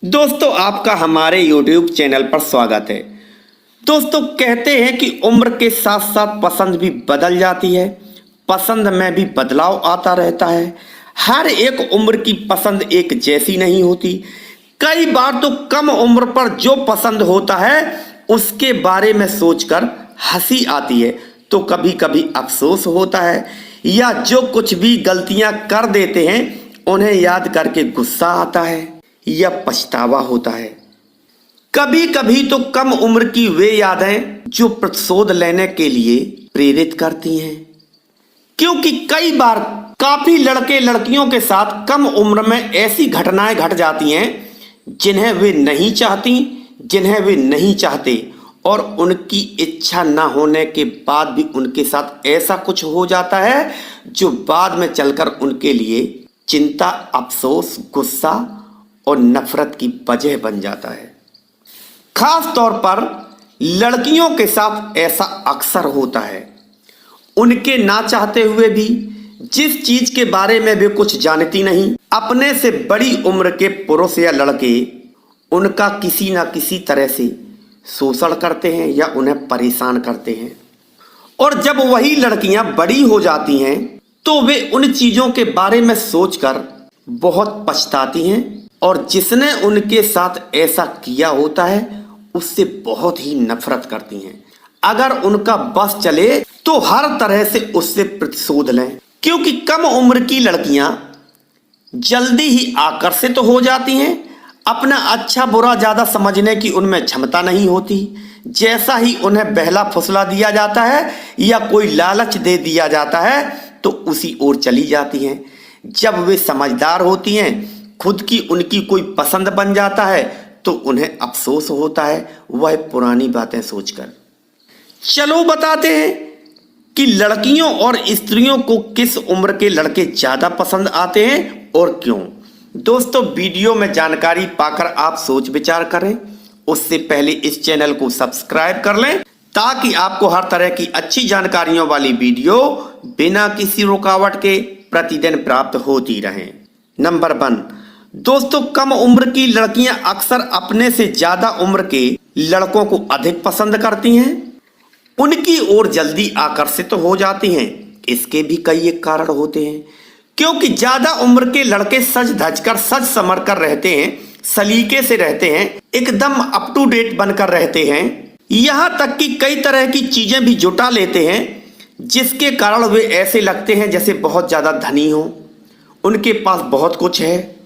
दोस्तों आपका हमारे YouTube चैनल पर स्वागत है। दोस्तों कहते हैं कि उम्र के साथ साथ पसंद भी बदल जाती है, पसंद में भी बदलाव आता रहता है। हर एक उम्र की पसंद एक जैसी नहीं होती। कई बार तो कम उम्र पर जो पसंद होता है उसके बारे में सोचकर हंसी आती है, तो कभी कभी अफसोस होता है, या जो कुछ भी गलतियां कर देते हैं उन्हें याद करके गुस्सा आता है या पछतावा होता है। कभी कभी तो कम उम्र की वे यादें जो प्रतिशोध लेने के लिए प्रेरित करती हैं, क्योंकि कई बार काफी लड़के लड़कियों के साथ कम उम्र में ऐसी घटनाएं घट जाती हैं जिन्हें वे नहीं चाहती, जिन्हें वे नहीं चाहते, और उनकी इच्छा न होने के बाद भी उनके साथ ऐसा कुछ हो जाता है जो बाद में चलकर उनके लिए चिंता, अफसोस, गुस्सा और नफरत की वजह बन जाता है। खास तौर पर लड़कियों के साथ ऐसा अक्सर होता है। उनके ना चाहते हुए भी, जिस चीज के बारे में वे कुछ जानती नहीं, अपने से बड़ी उम्र के पुरुष या लड़के उनका किसी ना किसी तरह से शोषण करते हैं या उन्हें परेशान करते हैं। और जब वही लड़कियां बड़ी हो जाती हैं तो वे उन चीजों के बारे में सोचकर बहुत पछताती हैं, और जिसने उनके साथ ऐसा किया होता है उससे बहुत ही नफरत करती हैं। अगर उनका बस चले तो हर तरह से उससे प्रतिशोध लें, क्योंकि कम उम्र की लड़कियां जल्दी ही आकर्षित हो जाती हैं। अपना अच्छा बुरा ज्यादा समझने की उनमें क्षमता नहीं होती। जैसा ही उन्हें बहला फुसला दिया जाता है या कोई लालच दे दिया जाता है तो उसी ओर चली जाती हैं। जब वे समझदार होती हैं, खुद की उनकी कोई पसंद बन जाता है तो उन्हें अफसोस होता है वह पुरानी बातें सोचकर। चलो बताते हैं कि लड़कियों और स्त्रियों को किस उम्र के लड़के ज्यादा पसंद आते हैं और क्यों। दोस्तों वीडियो में जानकारी पाकर आप सोच विचार करें, उससे पहले इस चैनल को सब्सक्राइब कर लें ताकि आपको हर तरह की अच्छी जानकारियों वाली वीडियो बिना किसी रुकावट के प्रतिदिन प्राप्त होती रहे। नंबर 1, दोस्तों कम उम्र की लड़कियां अक्सर अपने से ज्यादा उम्र के लड़कों को अधिक पसंद करती हैं, उनकी ओर जल्दी आकर्षित हो जाती हैं। इसके भी कई एक कारण होते हैं, क्योंकि ज्यादा उम्र के लड़के सज धज कर, सज संवर कर रहते हैं, सलीके से रहते हैं, एकदम अप टू डेट बनकर रहते हैं। यहां तक कि कई तरह की चीजें भी जुटा लेते हैं जिसके कारण वे ऐसे लगते हैं जैसे बहुत ज्यादा धनी हो, उनके पास बहुत कुछ है,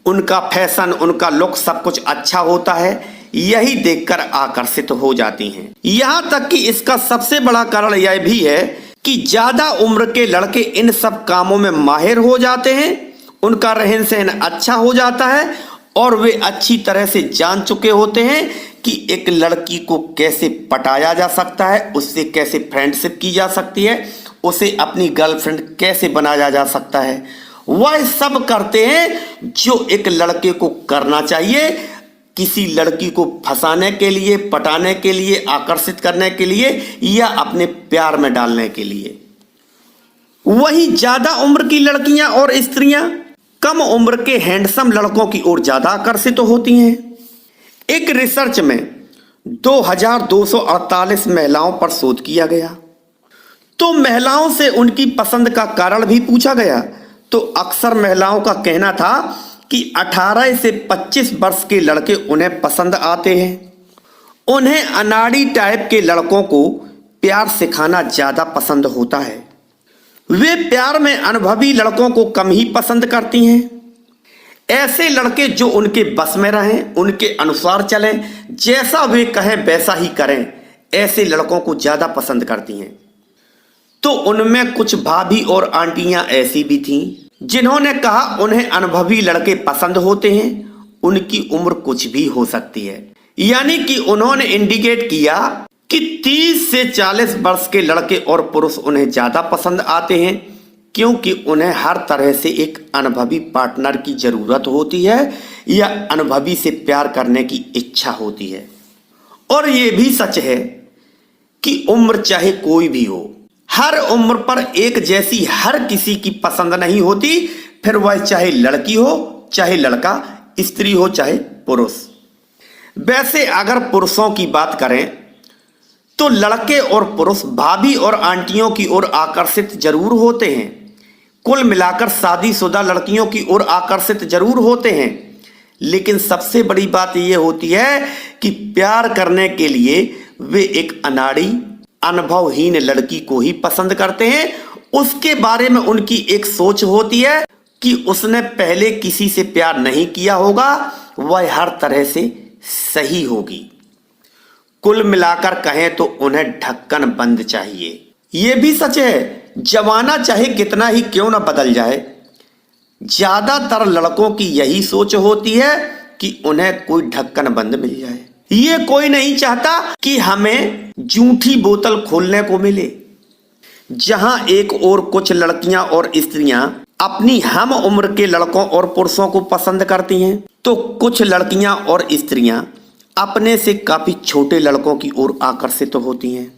उनका फैशन, उनका लुक सब कुछ अच्छा होता है। यही देखकर आकर्षित हो जाती हैं। यहां तक कि इसका सबसे बड़ा कारण यह भी है कि ज्यादा उम्र के लड़के इन सब कामों में माहिर हो जाते हैं, उनका रहन सहन अच्छा हो जाता है और वे अच्छी तरह से जान चुके होते हैं कि एक लड़की को कैसे पटाया जा सकता है, उससे कैसे फ्रेंडशिप की जा सकती है, उसे अपनी गर्लफ्रेंड कैसे बनाया जा सकता है। वह सब करते हैं जो एक लड़के को करना चाहिए, किसी लड़की को फंसाने के लिए, पटाने के लिए, आकर्षित करने के लिए या अपने प्यार में डालने के लिए। वही ज्यादा उम्र की लड़कियां और स्त्रियां कम उम्र के हैंडसम लड़कों की ओर ज्यादा आकर्षित होती हैं। एक रिसर्च में 2248 महिलाओं पर शोध किया गया, तो महिलाओं से उनकी पसंद का कारण भी पूछा गया। तो अक्सर महिलाओं का कहना था कि 18 से 25 वर्ष के लड़के उन्हें पसंद आते हैं। उन्हें अनाड़ी टाइप के लड़कों को प्यार सिखाना ज्यादा पसंद होता है। वे प्यार में अनुभवी लड़कों को कम ही पसंद करती हैं। ऐसे लड़के जो उनके बस में रहें, उनके अनुसार चलें, जैसा वे कहें वैसा ही करें, ऐसे लड़कों को ज्यादा पसंद करती हैं। तो उनमें कुछ भाभी और आंटियां ऐसी भी थीं जिन्होंने कहा उन्हें अनुभवी लड़के पसंद होते हैं, उनकी उम्र कुछ भी हो सकती है। यानी कि उन्होंने इंडिकेट किया कि 30 से 40 वर्ष के लड़के और पुरुष उन्हें ज्यादा पसंद आते हैं, क्योंकि उन्हें हर तरह से एक अनुभवी पार्टनर की जरूरत होती है या अनुभवी से प्यार करने की इच्छा होती है। और ये भी सच है कि उम्र चाहे कोई भी हो, हर उम्र पर एक जैसी हर किसी की पसंद नहीं होती, फिर वह चाहे लड़की हो चाहे लड़का, स्त्री हो चाहे पुरुष। वैसे अगर पुरुषों की बात करें तो लड़के और पुरुष भाभी और आंटियों की ओर आकर्षित जरूर होते हैं। कुल मिलाकर शादीशुदा लड़कियों की ओर आकर्षित जरूर होते हैं, लेकिन सबसे बड़ी बात यह होती है कि प्यार करने के लिए वे एक अनाड़ी अनुभवहीन लड़की को ही पसंद करते हैं। उसके बारे में उनकी एक सोच होती है कि उसने पहले किसी से प्यार नहीं किया होगा, वह हर तरह से सही होगी। कुल मिलाकर कहें तो उन्हें ढक्कन बंद चाहिए। यह भी सच है, जमाना चाहे कितना ही क्यों ना बदल जाए, ज्यादातर लड़कों की यही सोच होती है कि उन्हें कोई ढक्कन बंद मिल जाए। ये कोई नहीं चाहता कि हमें जूठी बोतल खोलने को मिले। जहां एक और कुछ लड़कियां और स्त्रियां अपनी हम उम्र के लड़कों और पुरुषों को पसंद करती हैं, तो कुछ लड़कियां और स्त्रियां अपने से काफी छोटे लड़कों की ओर आकर्षित होती हैं।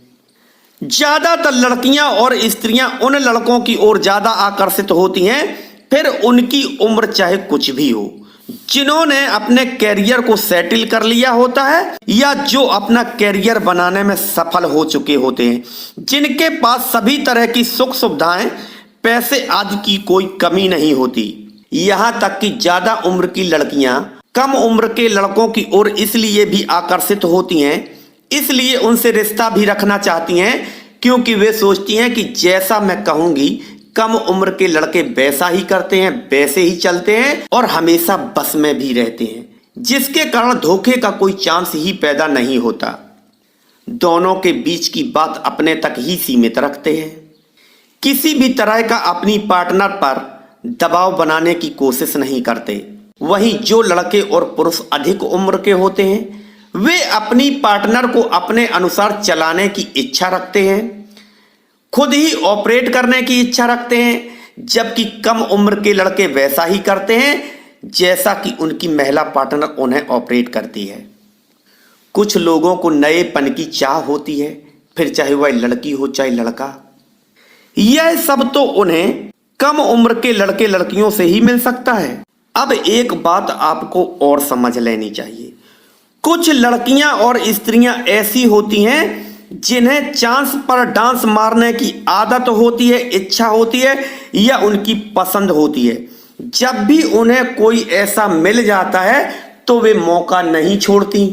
ज्यादातर लड़कियां और स्त्रियां उन लड़कों की ओर ज्यादा आकर्षित होती हैं, फिर उनकी उम्र चाहे कुछ भी हो, जिन्होंने अपने कैरियर को सेटल कर लिया होता है या जो अपना कैरियर बनाने में सफल हो चुके होते हैं, जिनके पास सभी तरह की सुख सुविधाएं, पैसे आदि की कोई कमी नहीं होती। यहां तक कि ज्यादा उम्र की लड़कियां कम उम्र के लड़कों की ओर इसलिए भी आकर्षित होती हैं, इसलिए उनसे रिश्ता भी रखना चाहती हैं, क्योंकि वे सोचती हैं कि जैसा मैं कहूंगी कम उम्र के लड़के वैसा ही करते हैं, वैसे ही चलते हैं और हमेशा बस में भी रहते हैं, जिसके कारण धोखे का कोई चांस ही पैदा नहीं होता। दोनों के बीच की बात अपने तक ही सीमित रखते हैं, किसी भी तरह का अपनी पार्टनर पर दबाव बनाने की कोशिश नहीं करते। वहीं जो लड़के और पुरुष अधिक उम्र के होते हैं, वे अपनी पार्टनर को अपने अनुसार चलाने की इच्छा रखते हैं, खुद ही ऑपरेट करने की इच्छा रखते हैं, जबकि कम उम्र के लड़के वैसा ही करते हैं जैसा कि उनकी महिला पार्टनर उन्हें ऑपरेट करती है। कुछ लोगों को नएपन की चाह होती है, फिर चाहे वह लड़की हो चाहे लड़का। यह सब तो उन्हें कम उम्र के लड़के लड़कियों से ही मिल सकता है। अब एक बात आपको और समझ लेनी चाहिए, कुछ लड़कियां और स्त्रियां ऐसी होती हैं जिन्हें चांस पर डांस मारने की आदत होती है, इच्छा होती है या उनकी पसंद होती है। जब भी उन्हें कोई ऐसा मिल जाता है तो वे मौका नहीं छोड़ती,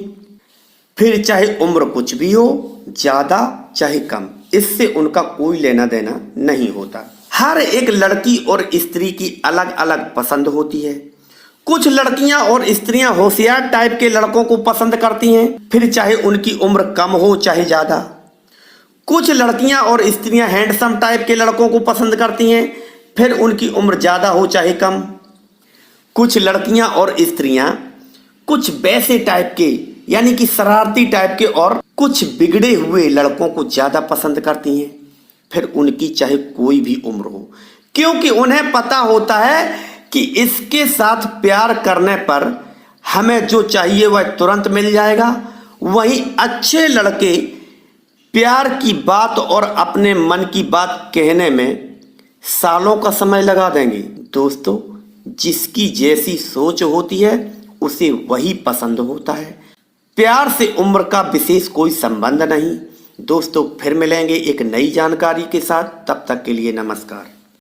फिर चाहे उम्र कुछ भी हो, ज्यादा चाहे कम, इससे उनका कोई लेना देना नहीं होता। हर एक लड़की और स्त्री की अलग अलग पसंद होती है। कुछ लड़कियां और स्त्रियां होशियार टाइप के लड़कों को पसंद करती हैं, फिर चाहे उनकी उम्र कम हो चाहे ज्यादा। कुछ लड़कियां और स्त्रियां हैंडसम टाइप के लड़कों को पसंद करती हैं, फिर उनकी उम्र ज्यादा हो चाहे कम। कुछ लड़कियां और स्त्रियां कुछ वैसे टाइप के यानी कि शरारती टाइप के और कुछ बिगड़े हुए लड़कों को ज्यादा पसंद करती हैं, फिर उनकी चाहे कोई भी उम्र हो, क्योंकि उन्हें पता होता है कि इसके साथ प्यार करने पर हमें जो चाहिए वह तुरंत मिल जाएगा। वहीं अच्छे लड़के प्यार की बात और अपने मन की बात कहने में सालों का समय लगा देंगे। दोस्तों, जिसकी जैसी सोच होती है उसे वही पसंद होता है। प्यार से उम्र का विशेष कोई संबंध नहीं। दोस्तों, फिर मिलेंगे एक नई जानकारी के साथ, तब तक के लिए नमस्कार।